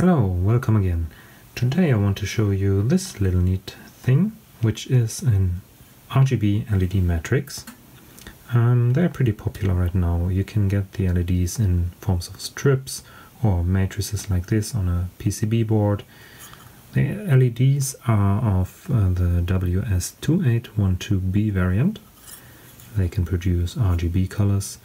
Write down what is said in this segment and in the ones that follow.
Hello, welcome again. Today I want to show you this little neat thing, which is an RGB LED matrix. They're pretty popular right now. You can get the LEDs in forms of strips or matrices like this on a PCB board. The LEDs are of the WS2812b variant. They can produce RGB colors.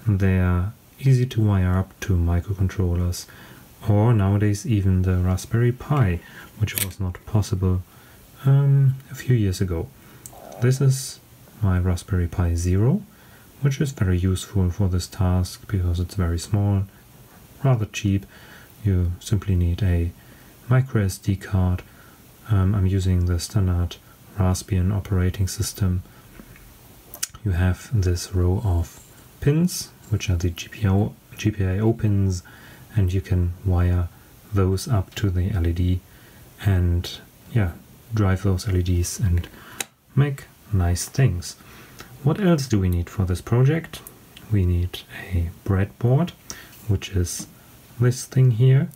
They're easy to wire up to microcontrollers, or nowadays even the Raspberry Pi, which was not possible a few years ago. This is my Raspberry Pi Zero, which is very useful for this task because it's very small, rather cheap. You simply need a micro SD card. I'm using the standard Raspbian operating system. You have this row of pins, which are the GPIO pins, and you can wire those up to the LED and drive those LEDs and make nice things. What else do we need for this project? We need a breadboard, which is this thing here.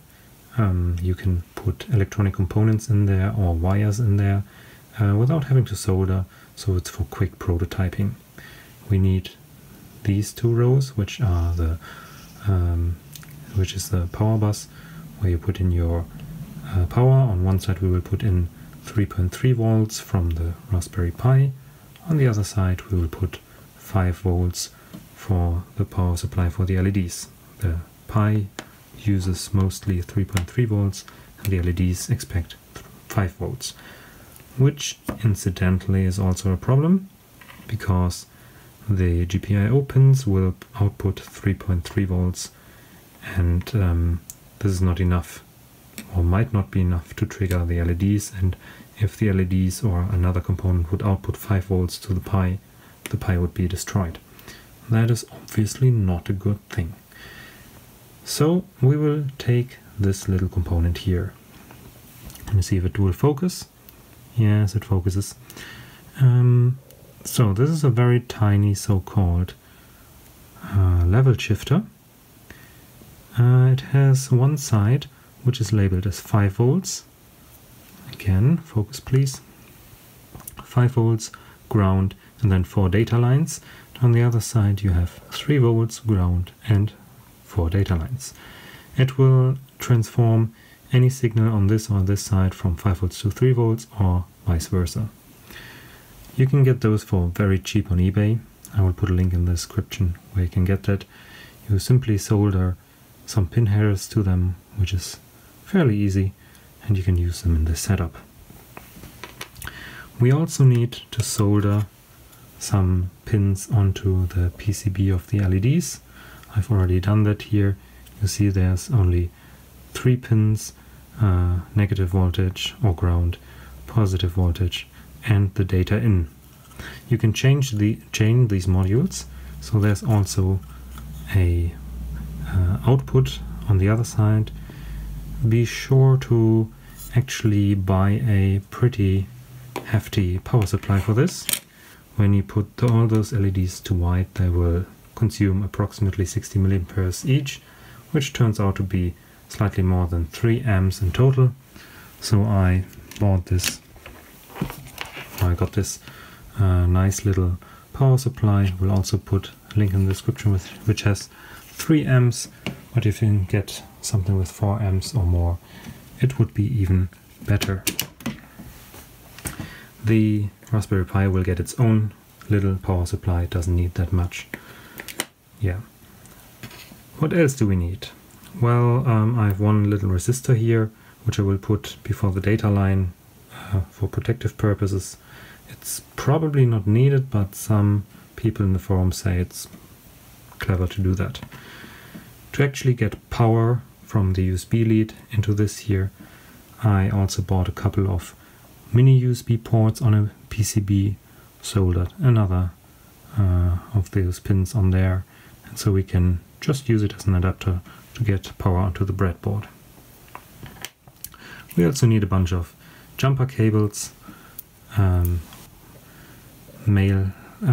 You can put electronic components in there or wires in there without having to solder, so it's for quick prototyping. We need these two rows, which are the which is the power bus, where you put in your power. On one side we will put in 3.3 volts from the Raspberry Pi. On the other side we will put 5 volts for the power supply for the LEDs. The Pi uses mostly 3.3 volts and the LEDs expect 5 volts, which incidentally is also a problem because the GPIO pins will output 3.3 volts, and this is not enough, or might not be enough, to trigger the LEDs. And if the LEDs or another component would output 5 volts to the Pi would be destroyed. That is obviously not a good thing. So we will take this little component here. Let me see if it will focus. Yes, it focuses. So this is a very tiny so-called level shifter. It has one side which is labeled as 5 volts. Again, focus please. 5 volts, ground, and then 4 data lines. On the other side you have 3 volts, ground, and 4 data lines. It will transform any signal on this or this side from 5 volts to 3 volts or vice versa. You can get those for very cheap on eBay. I will put a link in the description where you can get that. You simply solder some pin headers to them, which is fairly easy, and you can use them in this setup. We also need to solder some pins onto the PCB of the LEDs. I've already done that here. You see there's only 3 pins, negative voltage or ground, positive voltage, and the data in. You can chain these modules, so there's also a output on the other side. Be sure to actually buy a pretty hefty power supply for this. When you put all those LEDs to white, they will consume approximately 60 milliamperes each, which turns out to be slightly more than 3 amps in total. So I bought this. I got this nice little power supply. We'll also put a link in the description which has 3 amps, but if you can get something with 4 amps or more, it would be even better. The Raspberry Pi will get its own little power supply. It doesn't need that much. Yeah. What else do we need? Well, I have one little resistor here, which I will put before the data line for protective purposes. It's probably not needed, but some people in the forum say it's clever to do that. To actually get power from the USB lead into this here, I also bought a couple of mini USB ports on a PCB, soldered another of those pins on there, and so we can just use it as an adapter to get power onto the breadboard. We also need a bunch of jumper cables, male,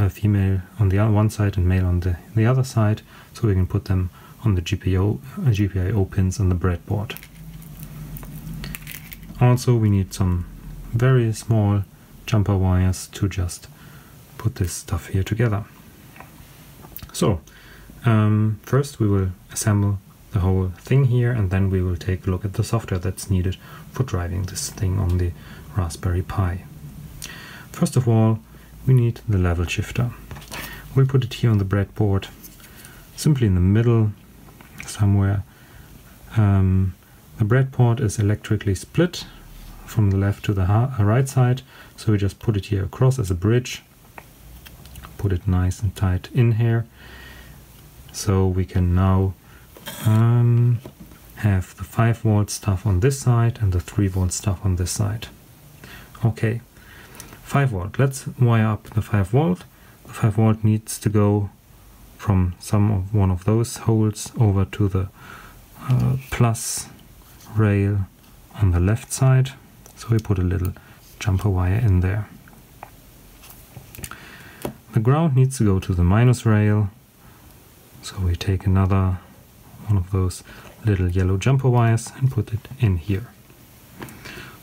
female on the one side and male on the other side, so we can put them on the GPIO pins on the breadboard. Also we need some very small jumper wires to just put this stuff here together. So first we will assemble the whole thing here, and then we will take a look at the software that's needed for driving this thing on the Raspberry Pi. First of all, we need the level shifter. We'll put it here on the breadboard, simply in the middle somewhere. The breadboard is electrically split from the left to the right side, so we just put it here across as a bridge, put it nice and tight in here, so we can now have the 5-volt stuff on this side and the 3-volt stuff on this side. Okay, 5-volt. Let's wire up the 5-volt. The 5-volt needs to go from one of those holes over to the plus rail on the left side. So we put a little jumper wire in there. The ground needs to go to the minus rail. So we take another one of those little yellow jumper wires and put it in here.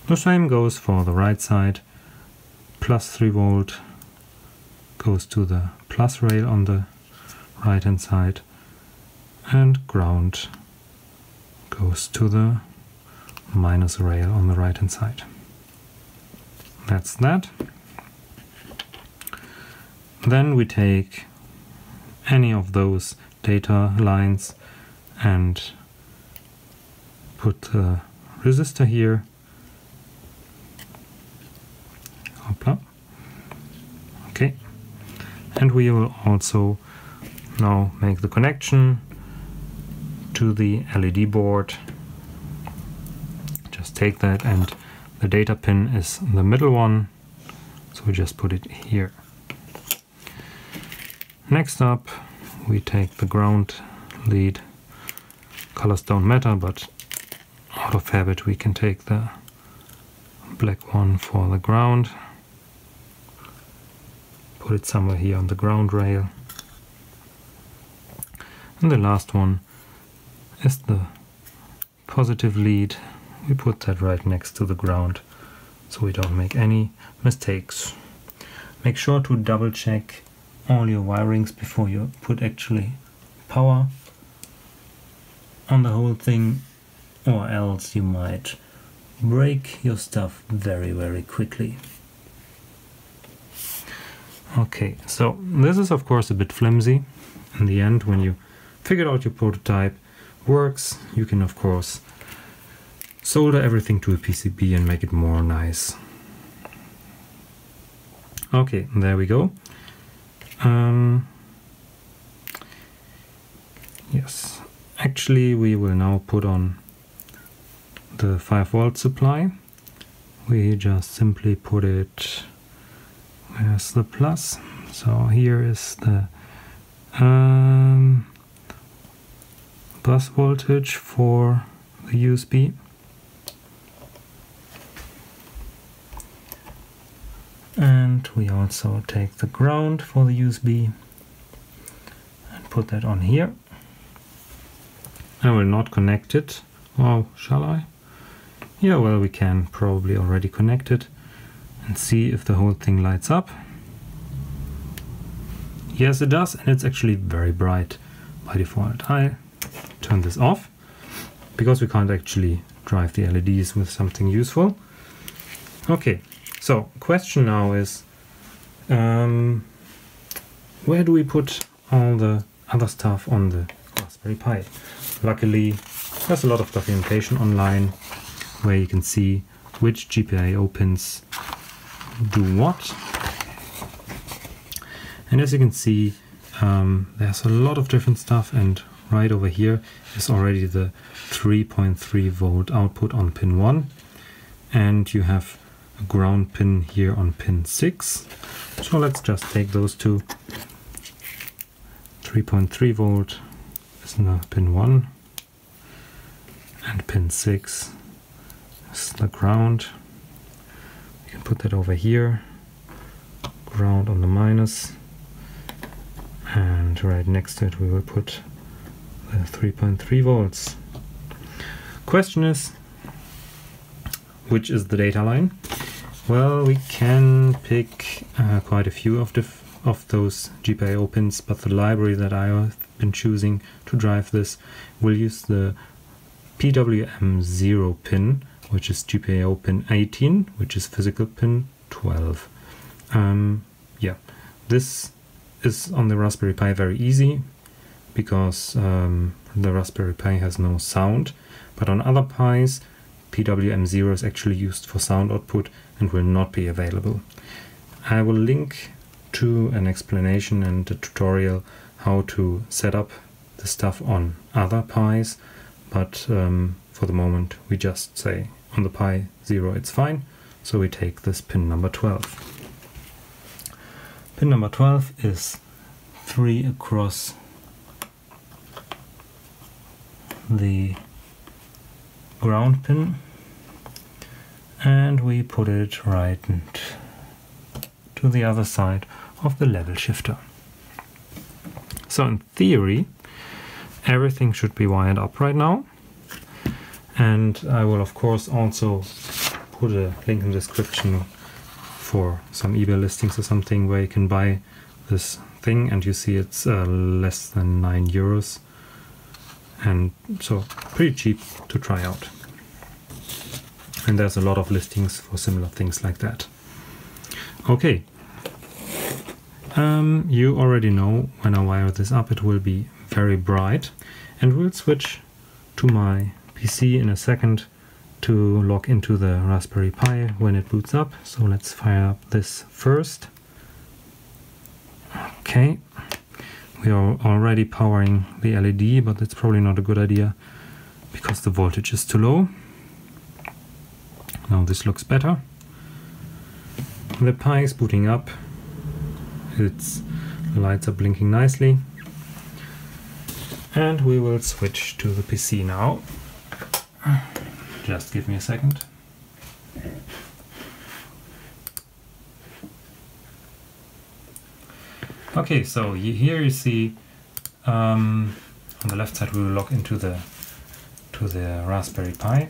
The same goes for the right side. Plus 3-volt goes to the plus rail on the right hand side, and ground goes to the minus rail on the right hand side. That's that. Then we take any of those data lines and put the resistor here. Hopla. Okay, and we will also now make the connection to the LED board. Just take that, and the data pin is the middle one, so we just put it here. Next up, we take the ground lead. Colors don't matter, but out of habit we can take the black one for the ground. Put it somewhere here on the ground rail. And the last one is the positive lead. We put that right next to the ground so we don't make any mistakes. Make sure to double check all your wirings before you put actually power on the whole thing, or else you might break your stuff very, very quickly. Okay, so this is of course a bit flimsy. In the end, when you figured out your prototype works, you can of course solder everything to a PCB and make it more nice. Okay, there we go. Yes, actually we will now put on the 5-volt supply. We just simply put it, where's the plus? So here is the bus voltage for the USB. And we also take the ground for the USB and put that on here. I will not connect it. Oh, shall I? Yeah, well, we can probably already connect it and see if the whole thing lights up. Yes, it does, and it's actually very bright by default. I turn this off because we can't actually drive the LEDs with something useful. Okay, so question now is, where do we put all the other stuff on the Raspberry Pi? Luckily, there's a lot of documentation online where you can see which GPIO pins do what. And as you can see, there's a lot of different stuff, and right over here is already the 3.3 volt output on pin 1, and you have a ground pin here on pin 6. So let's just take those two. 3.3 volt is the pin 1, and pin 6 is the ground. You can put that over here, ground on the minus, and right next to it we will put the 3.3 volts. Question is, which is the data line? Well, we can pick quite a few of those GPIO pins, but the library that I have been choosing to drive this will use the PWM0 pin, which is GPIO pin 18, which is physical pin 12. Yeah, this is on the Raspberry Pi very easy because the Raspberry Pi has no sound, but on other Pis PWM0 is actually used for sound output and will not be available. I will link to an explanation and a tutorial how to set up the stuff on other Pis, but for the moment we just say on the Pi 0 it's fine, so we take this pin number 12. Pin number 12 is 3 across the ground pin, and we put it right to the other side of the level shifter. So in theory everything should be wired up right now, and I will of course also put a link in the description for some eBay listings or something where you can buy this thing, and you see it's less than 9 euros, and so pretty cheap to try out. And there's a lot of listings for similar things like that. Okay, you already know when I wire this up it will be very bright, and we'll switch to my PC in a second to log into the Raspberry Pi when it boots up. So let's fire up this first. Okay, we are already powering the LED, but it's probably not a good idea because the voltage is too low. Now this looks better. The Pi is booting up. Its lights are blinking nicely. And we will switch to the PC now. Just give me a second. Okay, so here you see on the left side we will log into the Raspberry Pi.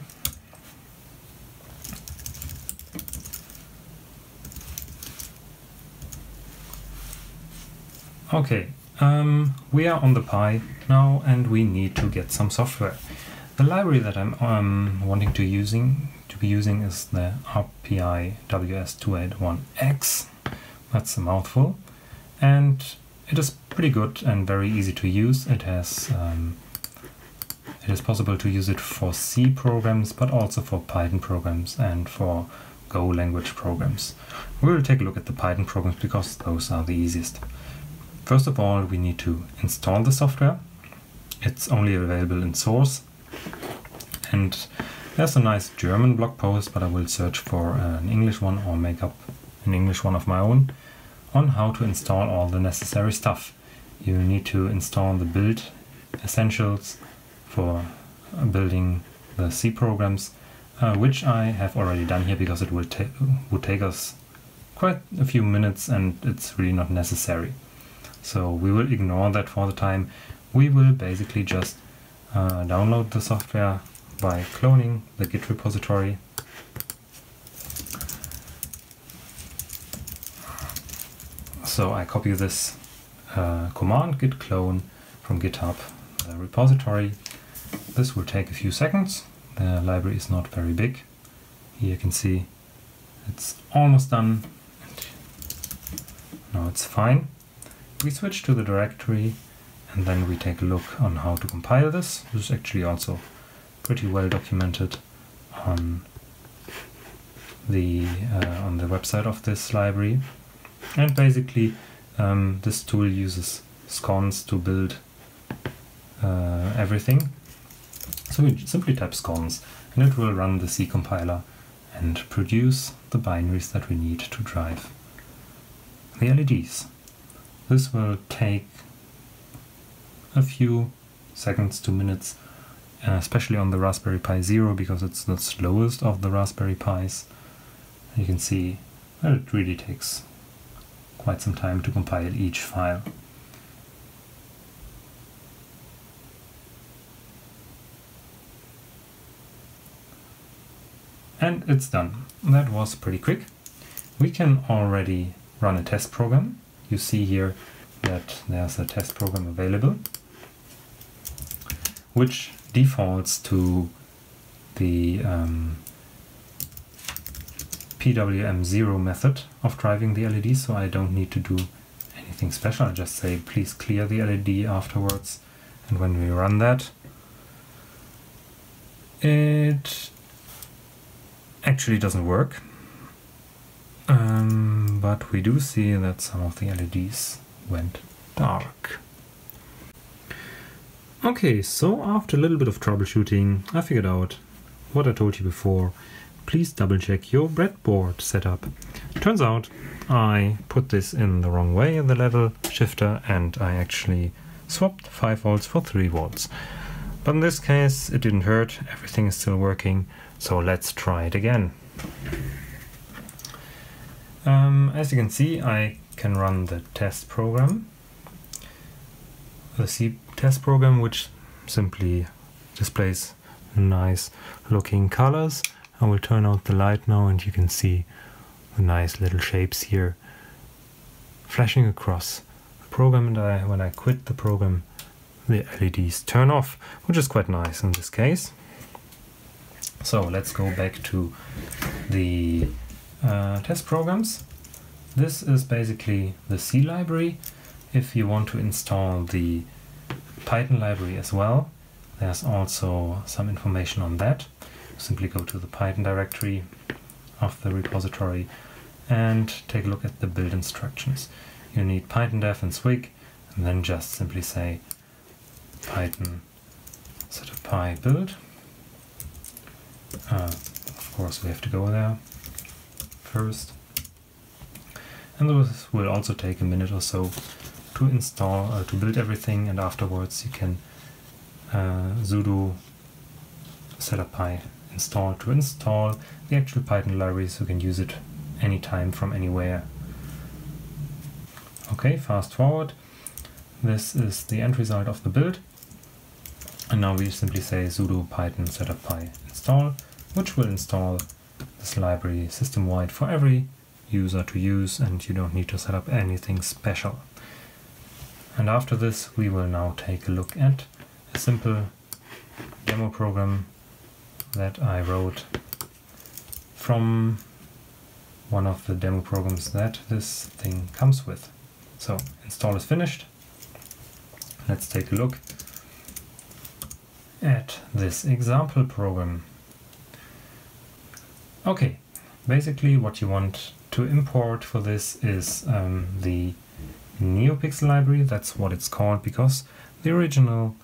Okay, we are on the Pi now and we need to get some software. The library that I'm wanting to be using is the RPI WS2812x. That's a mouthful, and it is pretty good and very easy to use. It is possible to use it for C programs, but also for Python programs and for Go language programs. We will take a look at the Python programs because those are the easiest. First of all, we need to install the software. It's only available in source. And there's a nice German blog post, but I will search for an English one or make up an English one of my own on how to install all the necessary stuff. You need to install the build essentials for building the C programs, which I have already done here because it would take us quite a few minutes and it's really not necessary. So we will ignore that for the time. We will basically just download the software by cloning the Git repository. So I copy this command git clone from GitHub repository. This will take a few seconds. The library is not very big. Here you can see it's almost done. Now it's fine. We switch to the directory and then we take a look on how to compile this. This is actually also pretty well documented on the website of this library. And basically this tool uses scons to build everything. So we simply type scons and it will run the C compiler and produce the binaries that we need to drive the LEDs. This will take a few seconds to minutes, especially on the Raspberry Pi 0 because it's the slowest of the Raspberry Pis. You can see that it really takes quite some time to compile each file. And it's done. That was pretty quick. We can already run a test program. You see here that there's a test program available, which defaults to the PWM0 method of driving the LED, so I don't need to do anything special. I just say please clear the LED afterwards, and when we run that, it actually doesn't work, but we do see that some of the LEDs went dark. Okay, so after a little bit of troubleshooting, I figured out what I told you before. Please double check your breadboard setup. Turns out I put this in the wrong way in the level shifter, and I actually swapped 5 volts for 3 volts. But in this case it didn't hurt, everything is still working, so let's try it again. As you can see, I can run the test program, the C test program, which simply displays nice looking colors. I will turn out the light now, and you can see the nice little shapes here flashing across the program, and when I quit the program, the LEDs turn off, which is quite nice in this case. So let's go back to the test programs. This is basically the C library. If you want to install the Python library as well, there's also some information on that. Simply go to the Python directory of the repository and take a look at the build instructions. You need Python dev and swig, and then just simply say Python setup py build. Of course we have to go there first, and this will also take a minute or so to install, to build everything, and afterwards you can sudo setup py install to install the actual Python library, so you can use it anytime from anywhere. Okay, fast forward. This is the end result of the build, and now we simply say sudo python setup py install, which will install this library system-wide for every user to use, and you don't need to set up anything special. And after this we will now take a look at a simple demo program that I wrote from one of the demo programs that this thing comes with. So install is finished. Let's take a look at this example program. Okay, basically what you want to import for this is the Neopixel library. That's what it's called, because the original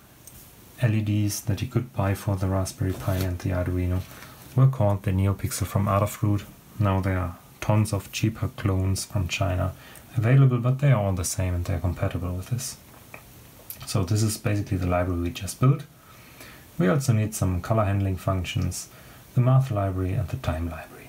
LEDs that you could buy for the Raspberry Pi and the Arduino were called the Neopixel from Adafruit. Now there are tons of cheaper clones from China available, but they are all the same and they're compatible with this. So this is basically the library we just built. We also need some color handling functions, the math library and the time library.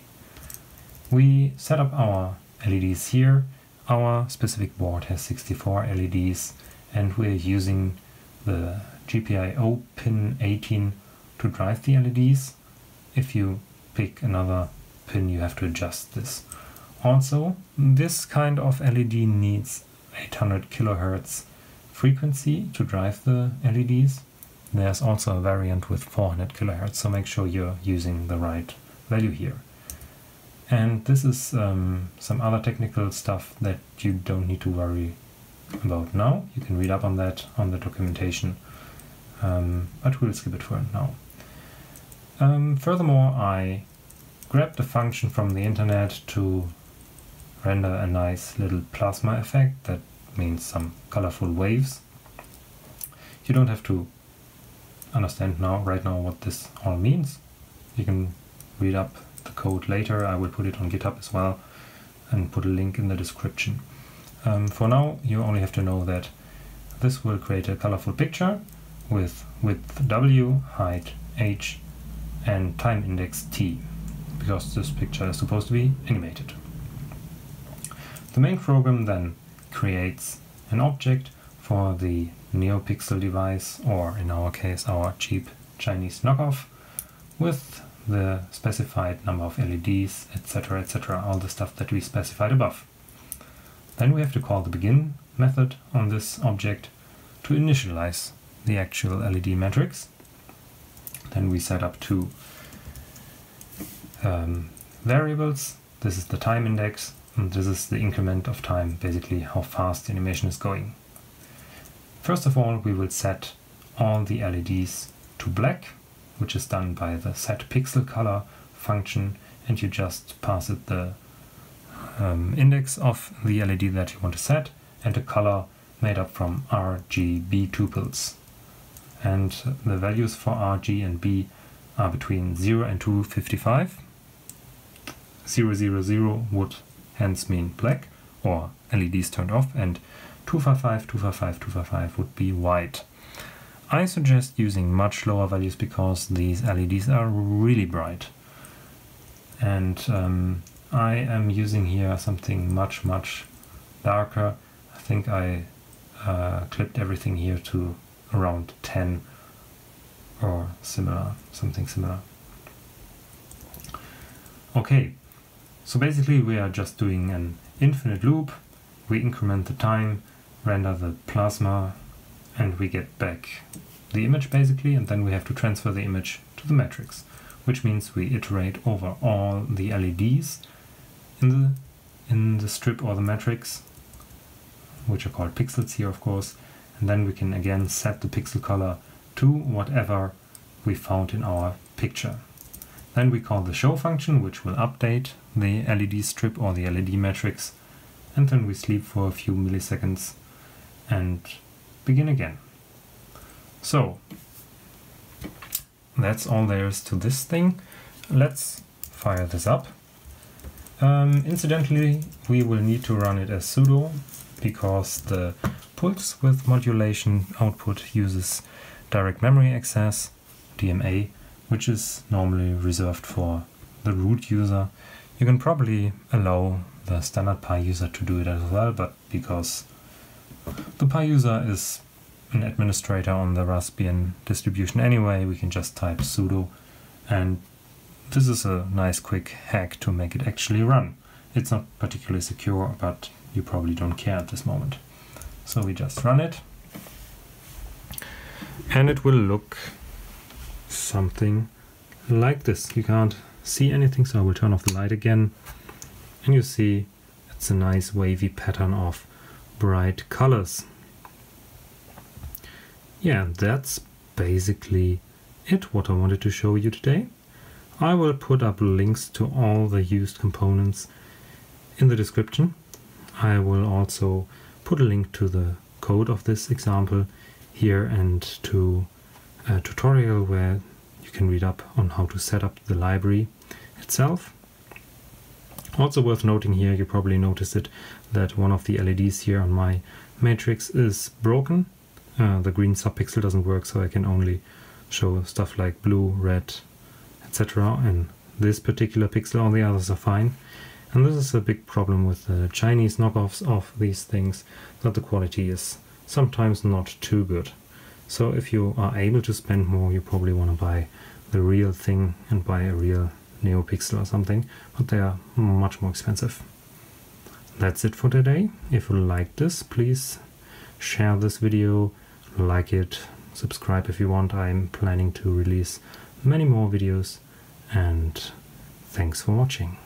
We set up our LEDs here. Our specific board has 64 LEDs, and we're using the GPIO pin 18 to drive the LEDs. If you pick another pin, you have to adjust this. Also, this kind of LED needs 800 kHz frequency to drive the LEDs. There's also a variant with 400 kHz, so make sure you're using the right value here. And this is some other technical stuff that you don't need to worry about now. You can read up on that on the documentation, but we'll skip it for now. Furthermore, I grabbed a function from the internet to render a nice little plasma effect. That means some colorful waves. You don't have to understand right now what this all means. You can read up the code later. I will put it on GitHub as well and put a link in the description. For now, you only have to know that this will create a colorful picture with width W, height H, and time index T, because this picture is supposed to be animated. The main program then creates an object for the Neopixel device, or in our case our cheap Chinese knockoff, with the specified number of LEDs, etc., etc., all the stuff that we specified above. Then we have to call the begin method on this object to initialize the actual LED matrix. Then we set up two variables. This is the time index, and this is the increment of time, basically how fast the animation is going. First of all, we will set all the LEDs to black, which is done by the set pixel color function, and you just pass it the index of the LED that you want to set and a color made up from RGB tuples. And the values for R, G and B are between 0 and 255. 000 would hence mean black or LEDs turned off, and 255, 255, 255 would be white. I suggest using much lower values because these LEDs are really bright. And I am using here something much darker. I think I clipped everything here to around 10 or similar, something similar. Okay, so basically we are just doing an infinite loop. We increment the time, render the plasma, and we get back the image basically, and then we have to transfer the image to the matrix, which means we iterate over all the LEDs in the strip or the matrix, which are called pixels here of course, and then we can again set the pixel color to whatever we found in our picture. Then we call the show function, which will update the LED strip or the LED matrix, and then we sleep for a few milliseconds and begin again. So that's all there is to this thing. Let's fire this up. Incidentally, we will need to run it as sudo because the pulse width modulation output uses direct memory access, DMA, which is normally reserved for the root user. You can probably allow the standard Pi user to do it as well, but because the Pi user is an administrator on the Raspbian distribution anyway, we can just type sudo, and this is a nice quick hack to make it actually run. It's not particularly secure, but you probably don't care at this moment. So we just run it, and it will look something like this. You can't see anything, so I will turn off the light again, and you see it's a nice wavy pattern of bright colors. Yeah, that's basically it, what I wanted to show you today. I will put up links to all the used components in the description. I will also put a link to the code of this example here and to a tutorial where you can read up on how to set up the library itself. Also worth noting here, you probably noticed it, that one of the LEDs here on my matrix is broken. The green subpixel doesn't work, so I can only show stuff like blue, red, etc. And this particular pixel, all the others are fine. And this is a big problem with the Chinese knockoffs of these things, that the quality is sometimes not too good. So if you are able to spend more, you probably want to buy the real thing and buy a real Neopixel or something, but they are much more expensive. That's it for today. If you liked this, please share this video, like it, subscribe if you want. I'm planning to release many more videos, and thanks for watching.